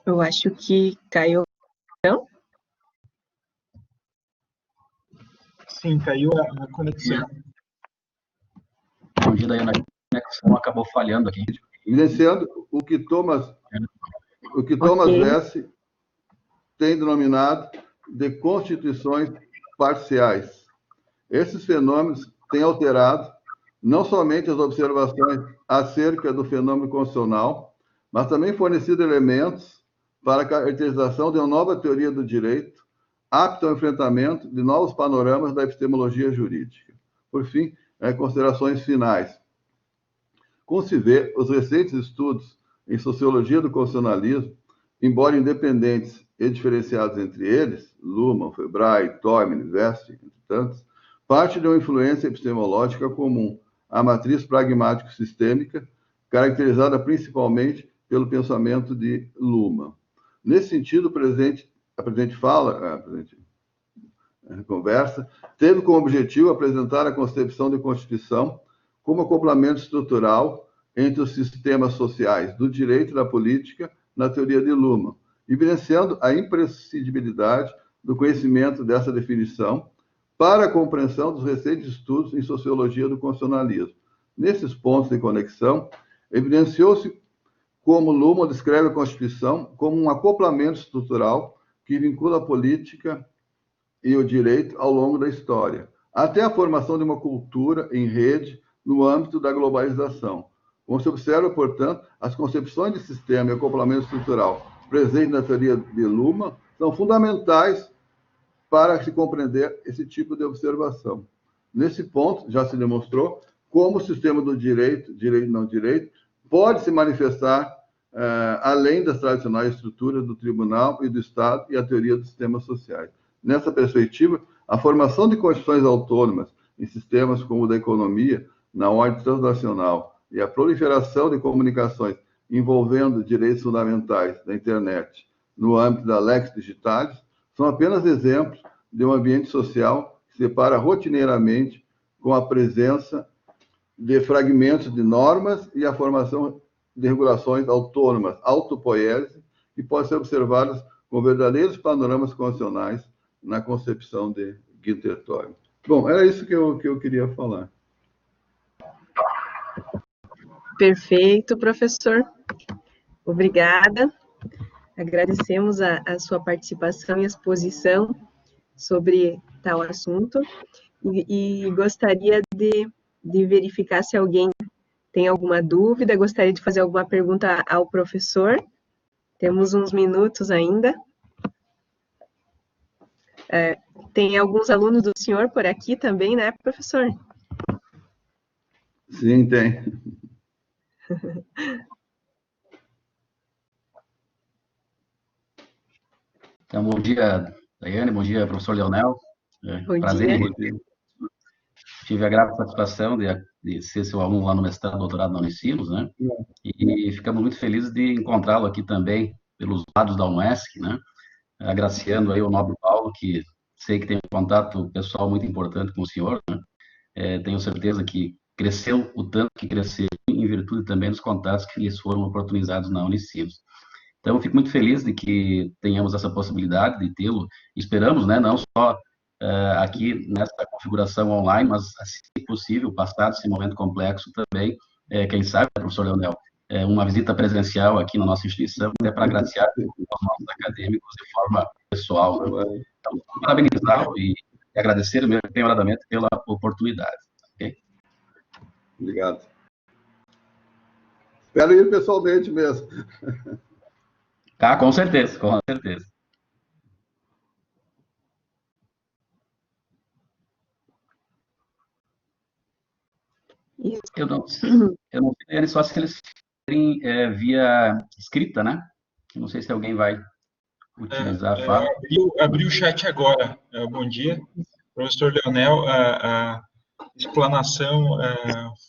Eu acho que caiu. Não? Sim, caiu a conexão. A conexão acabou falhando aqui. evidenciando o que Thomas Hesse tem denominado de constituições parciais. Esses fenômenos têm alterado não somente as observações acerca do fenômeno constitucional, mas também fornecido elementos para a caracterização de uma nova teoria do direito, apto ao enfrentamento de novos panoramas da epistemologia jurídica. Por fim, considerações finais. Como se vê, os recentes estudos em sociologia do constitucionalismo, embora independentes e diferenciados entre eles, Luhmann, Febray, Toynbee, Vest, entre tantos, parte de uma influência epistemológica comum, a matriz pragmático-sistêmica, caracterizada principalmente pelo pensamento de Luhmann. Nesse sentido, a presente conversa teve como objetivo apresentar a concepção de Constituição como acoplamento estrutural entre os sistemas sociais do direito e da política na teoria de Luhmann, evidenciando a imprescindibilidade do conhecimento dessa definição para a compreensão dos recentes estudos em sociologia do constitucionalismo. Nesses pontos de conexão, evidenciou-se como Luhmann descreve a Constituição como um acoplamento estrutural que vincula a política e o direito ao longo da história, até a formação de uma cultura em rede no âmbito da globalização. Como se observa, portanto, as concepções de sistema e acoplamento estrutural presentes na teoria de Luhmann são fundamentais para se compreender esse tipo de observação. Nesse ponto, já se demonstrou como o sistema do direito, direito e não direito, pode se manifestar além das tradicionais estruturas do tribunal e do Estado e a teoria dos sistemas sociais. Nessa perspectiva, a formação de constituições autônomas em sistemas como o da economia, na ordem transnacional, e a proliferação de comunicações envolvendo direitos fundamentais da internet no âmbito da Lex Digitalis são apenas exemplos de um ambiente social que se depara rotineiramente com a presença de fragmentos de normas e a formação de regulações autônomas, autopoiese, que podem ser observadas como verdadeiros panoramas constitucionais na concepção de Günther Toynbee. Bom, era isso que eu queria falar. Perfeito, professor. Obrigada. Agradecemos a sua participação e exposição sobre tal assunto e gostaria de verificar se alguém tem alguma dúvida, gostaria de fazer alguma pergunta ao professor. Temos uns minutos ainda. Tem alguns alunos do senhor por aqui também, né, professor? Sim, tem. Então, bom dia, Daiane, bom dia, professor Leonel. Bom Prazer. dia. Tive a grata satisfação de ser seu aluno lá no mestrado e doutorado na Unicinos, né? E ficamos muito felizes de encontrá-lo aqui também pelos lados da UNESC, né? Agraciando aí o nobre Paulo, que sei que tem um contato pessoal muito importante com o senhor, né? Tenho certeza que cresceu o tanto que cresceu em virtude também dos contatos que lhes foram oportunizados na Unicinos. Então, eu fico muito feliz de que tenhamos essa possibilidade de tê-lo. Esperamos, né, não só aqui nessa configuração online, mas, se possível, passado esse momento complexo também, quem sabe, professor Leonel, uma visita presencial aqui na nossa instituição, até para agraciar aos nossos acadêmicos de forma pessoal. Né? Então, parabenizá-lo e agradecer penhoradamente pela oportunidade. Okay? Obrigado. Espero ir pessoalmente mesmo. Ah, com certeza, com certeza. Eu não sei só se eles querem via escrita, né? Eu não sei se alguém vai utilizar a fala. Abri o chat agora. Bom dia, professor Leonel. A explanação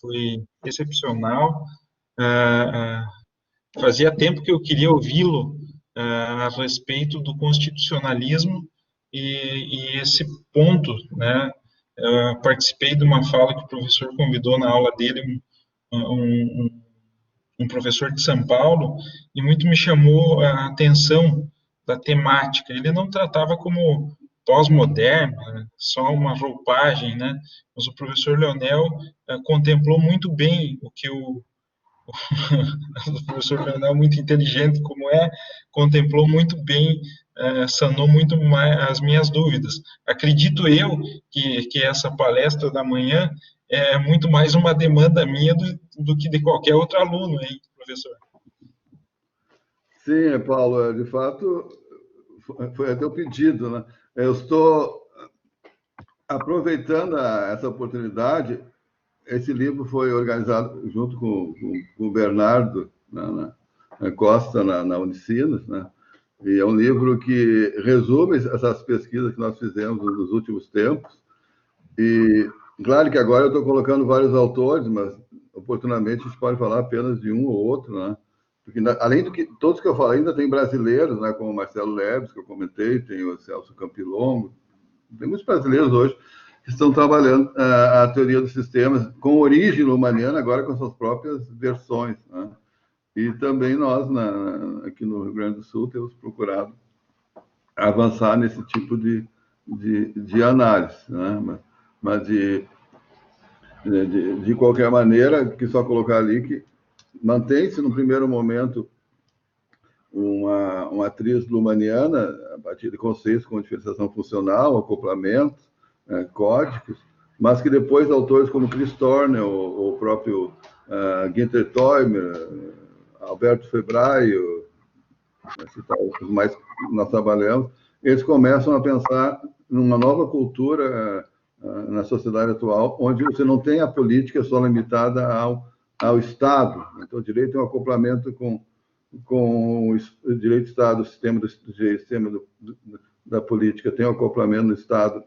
foi excepcional. Fazia tempo que eu queria ouvi-lo a respeito do constitucionalismo e esse ponto, né? Eu participei de uma fala que o professor convidou na aula dele, um professor de São Paulo, e muito me chamou a atenção da temática. Ele não tratava como pós-moderno, só uma roupagem, né? Mas o professor Leonel contemplou muito bem o que o professor Leonel, muito inteligente como contemplou muito bem, sanou muito mais as minhas dúvidas. Acredito eu que essa palestra da manhã é muito mais uma demanda minha do que de qualquer outro aluno, hein, professor? Sim, Paulo, de fato, foi até o pedido, né? Eu estou aproveitando essa oportunidade. Esse livro foi organizado junto com o Bernardo na Costa, na Unicinos, né? E é um livro que resume essas pesquisas que nós fizemos nos últimos tempos. E, claro que agora eu estou colocando vários autores, mas, oportunamente, a gente pode falar apenas de um ou outro, né? Porque, além do que todos que eu falei, ainda tem brasileiros, né? Como o Marcelo Leves, que eu comentei, tem o Celso Campilongo, tem muitos brasileiros hoje que estão trabalhando a teoria dos sistemas com origem lumaniana, agora com suas próprias versões, né? E também nós, aqui no Rio Grande do Sul, temos procurado avançar nesse tipo de análise, né? Mas de qualquer maneira, que só colocar ali que mantém-se, no primeiro momento, uma atriz lumaniana, a partir de conceitos como diferenciação funcional, acoplamento, códigos, mas que depois autores como Chris Thorne, ou o próprio Günther Teumer, Alberto Febraio, os mais que nós trabalhamos, eles começam a pensar numa nova cultura na sociedade atual, onde você não tem a política só limitada ao Estado. Então, o direito é um acoplamento com o direito do Estado, o sistema da política tem um acoplamento no Estado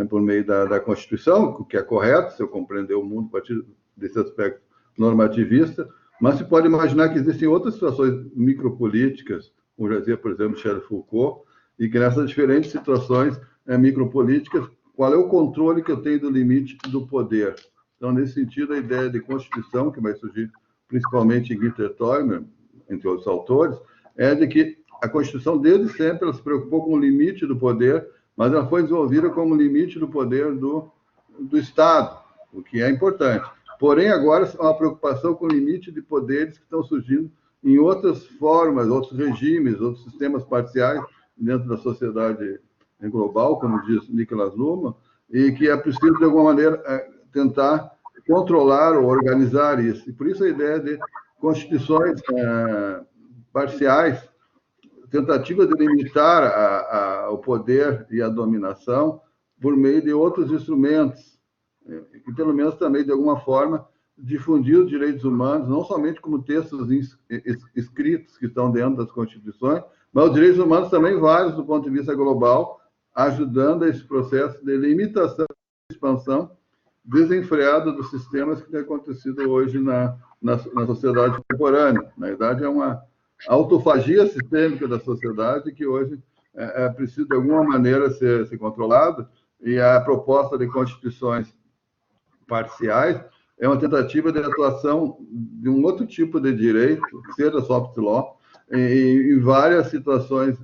por meio da Constituição, o que é correto, se eu compreender o mundo a partir desse aspecto normativista, mas se pode imaginar que existem outras situações micropolíticas, como já dizia, por exemplo, Michel Foucault, e que nessas diferentes situações micropolíticas, qual é o controle que eu tenho do limite do poder? Então, nesse sentido, a ideia de Constituição, que vai surgir principalmente em Günther Teumer, entre outros autores, é de que a Constituição, desde sempre, ela se preocupou com o limite do poder, mas ela foi desenvolvida como limite do poder do Estado, o que é importante. Porém, agora, é uma preocupação com o limite de poderes que estão surgindo em outras formas, outros regimes, outros sistemas parciais dentro da sociedade global, como diz Niklas Luhmann, e que é preciso, de alguma maneira, tentar controlar ou organizar isso. E por isso a ideia de constituições parciais, tentativa de limitar o poder e a dominação por meio de outros instrumentos, e pelo menos também, de alguma forma, difundir os direitos humanos, não somente como textos escritos que estão dentro das constituições, mas os direitos humanos também vários do ponto de vista global, ajudando a esse processo de limitação e expansão desenfreada dos sistemas que tem acontecido hoje na sociedade contemporânea. Na verdade, é uma autofagia sistêmica da sociedade que hoje é preciso, de alguma maneira, ser controlada, e a proposta de constituições parciais é uma tentativa de atuação de um outro tipo de direito, que seja soft law, em várias situações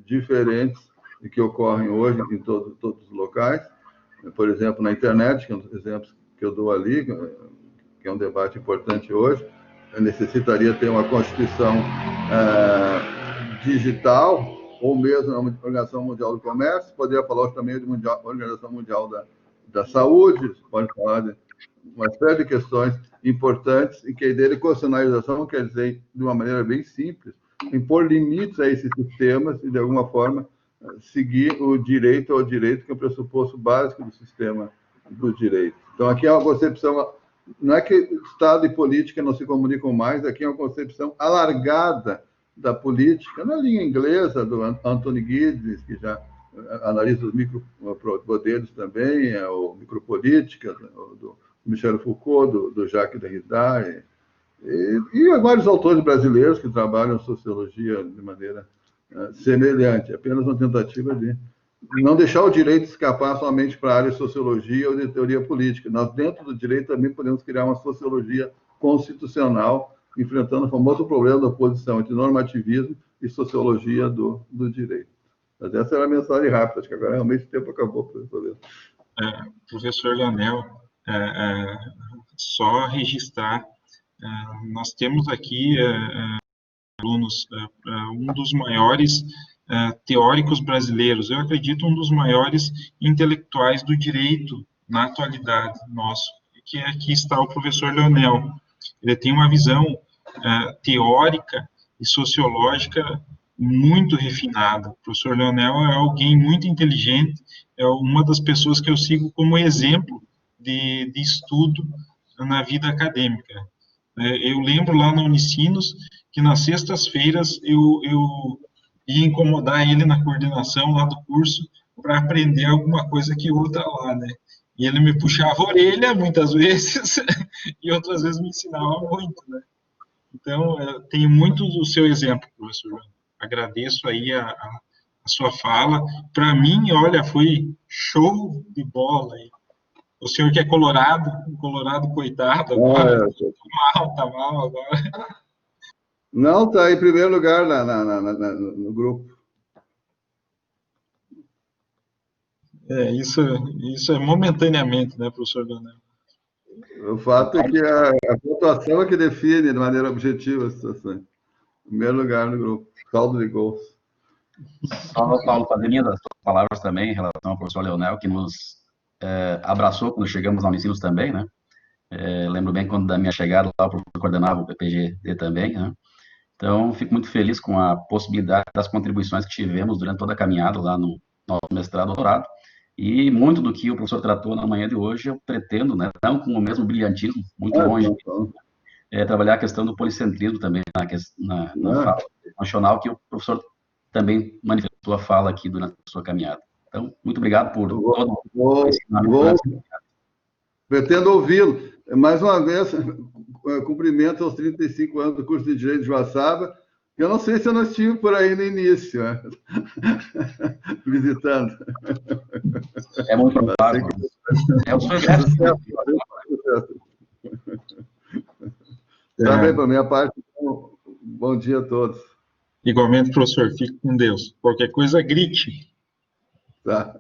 diferentes que ocorrem hoje em todos os locais. Por exemplo, na internet, que é um dos exemplos que eu dou ali, que é um debate importante hoje, necessitaria ter uma Constituição digital, ou mesmo na Organização Mundial do Comércio, poderia falar hoje também de Organização Mundial da Saúde, pode falar de uma série de questões importantes, e que a ideia de constitucionalização quer dizer, de uma maneira bem simples, impor limites a esses sistemas e, de alguma forma, seguir o direito ao direito, que é o pressuposto básico do sistema do direito. Então, aqui é uma concepção, não é que Estado e política não se comunicam mais, aqui é uma concepção alargada da política, na linha inglesa do Anthony Giddens, que já analisa os micropoderes também, o micropolítica, do Michel Foucault, do Jacques Derrida, e vários autores brasileiros que trabalham sociologia de maneira semelhante, apenas uma tentativa de não deixar o direito escapar somente para a área de sociologia ou de teoria política. Nós, dentro do direito, também podemos criar uma sociologia constitucional, enfrentando o famoso problema da oposição entre normativismo e sociologia do direito. Mas essa era a mensagem rápida, acho que agora realmente o tempo acabou, professor. Professor Leonel, só registrar, nós temos aqui alunos, um dos maiores teóricos brasileiros, eu acredito um dos maiores intelectuais do direito na atualidade nosso, que aqui está o professor Leonel. Ele tem uma visão teórica e sociológica muito refinada. O professor Leonel é alguém muito inteligente, é uma das pessoas que eu sigo como exemplo de estudo na vida acadêmica. Eu lembro lá na Unicinos que nas sextas-feiras eu ia incomodar ele na coordenação lá do curso para aprender alguma coisa que outra lá, né? E ele me puxava a orelha muitas vezes e outras vezes me ensinava muito, né? Então, eu tenho muito do seu exemplo, professor. Agradeço aí a sua fala. Para mim, olha, foi show de bola aí. O senhor que é colorado, um colorado coitado agora, tá mal agora. Não, está em primeiro lugar no grupo. Isso é momentaneamente, né, professor Leonel? O fato é que a pontuação é que define de maneira objetiva a situação. Em primeiro lugar no grupo, saldo de gols. Só, Paulo, fazer minhas palavras também em relação ao professor Leonel, que nos abraçou quando chegamos na Unicinos também, né? Lembro bem quando da minha chegada lá, o professor coordenava o PPGD também, né? Então, fico muito feliz com a possibilidade das contribuições que tivemos durante toda a caminhada lá no nosso mestrado, doutorado. E muito do que o professor tratou na manhã de hoje, eu pretendo, né, não com o mesmo brilhantismo, muito longe, trabalhar a questão do policentrismo também na fala nacional, que o professor também manifestou a fala aqui durante a sua caminhada. Então, muito obrigado por todo o ensinamento. Pretendo ouvi-lo. Mais uma vez, cumprimento aos 35 anos do curso de Direito de Joaçaba. Eu não sei se eu não estive por aí no início, né? Visitando. É muito provável. É o seu ingresso. Tá bem, para minha parte, então, bom dia a todos. Igualmente, professor, fique com Deus. Qualquer coisa, grite. Tá.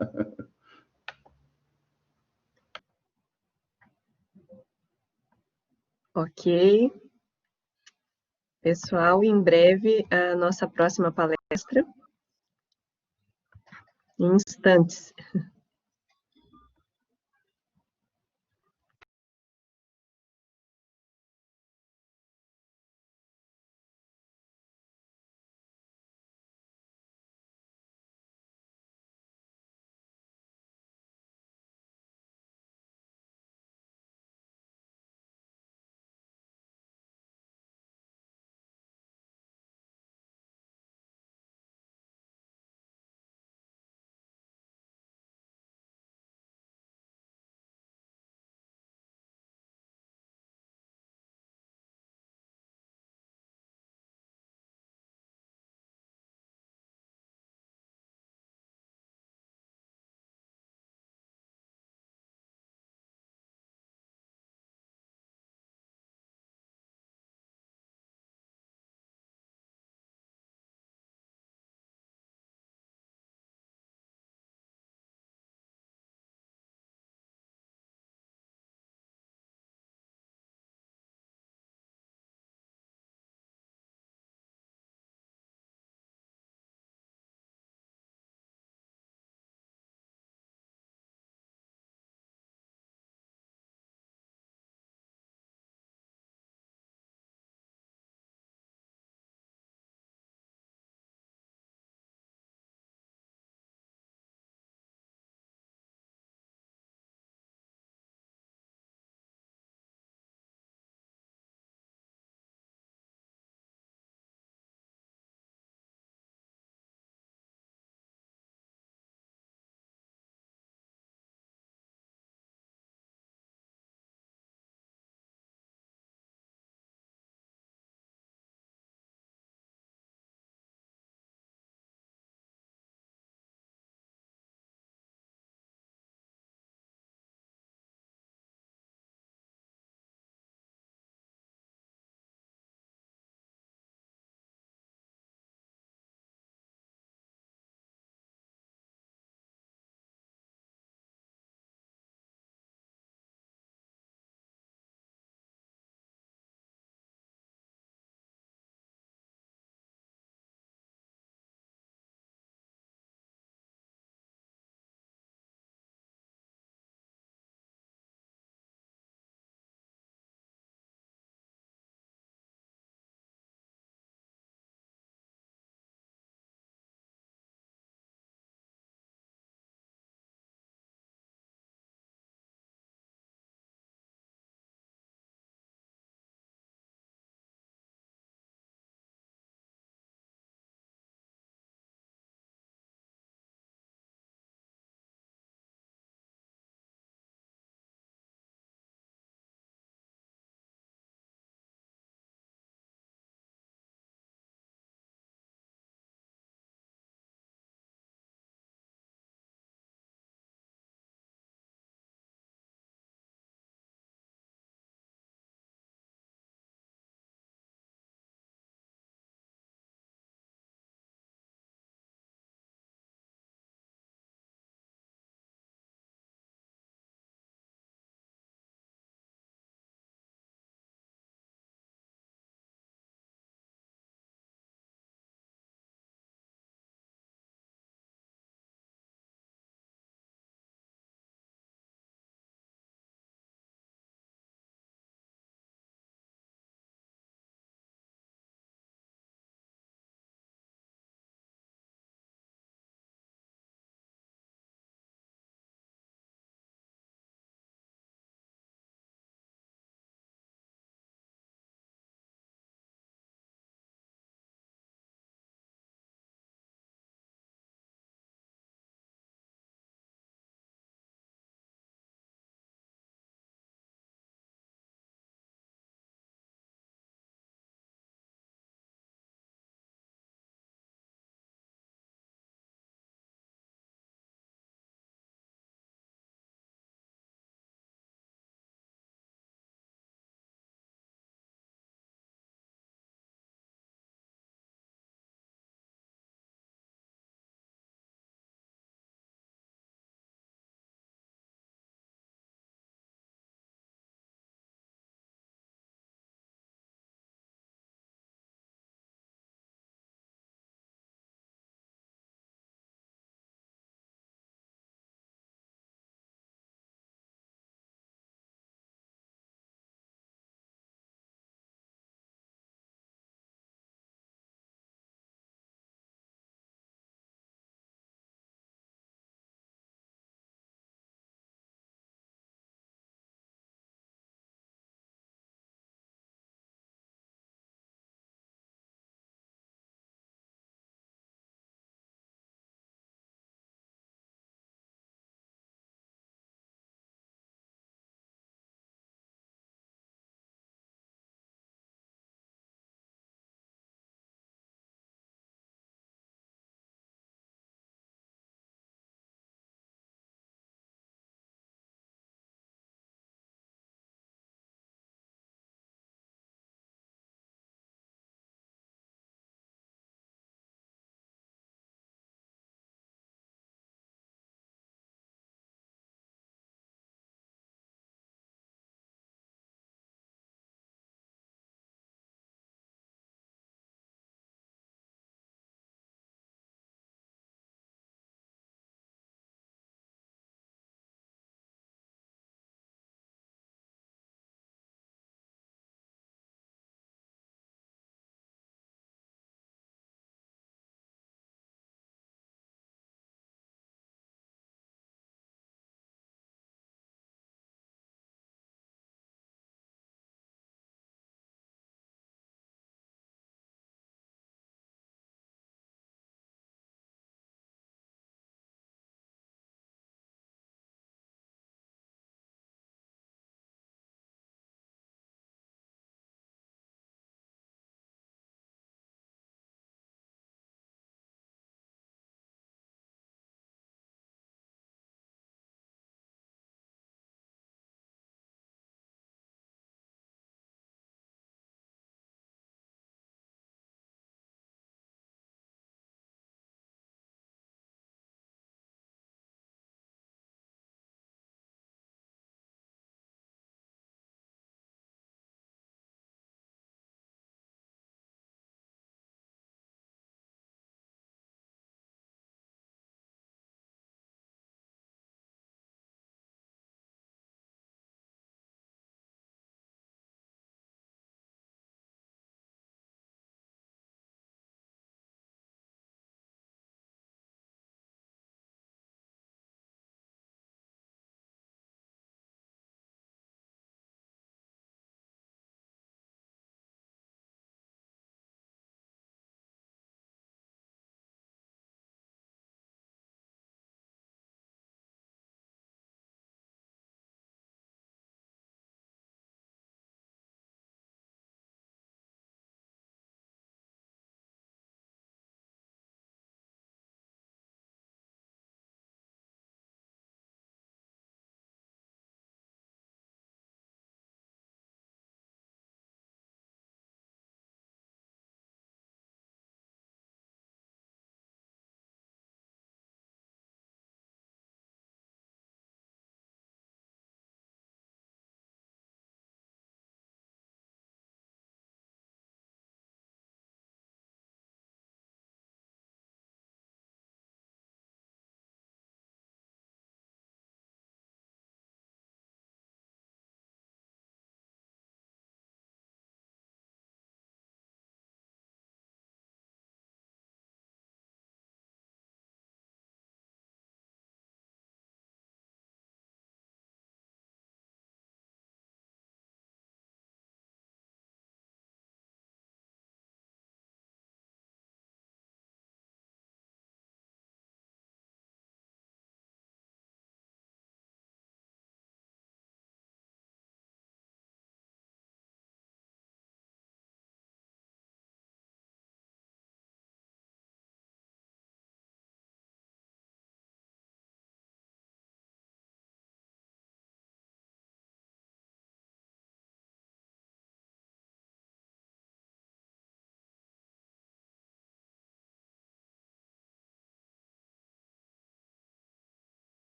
Ok. Pessoal, em breve, a nossa próxima palestra. Em instantes.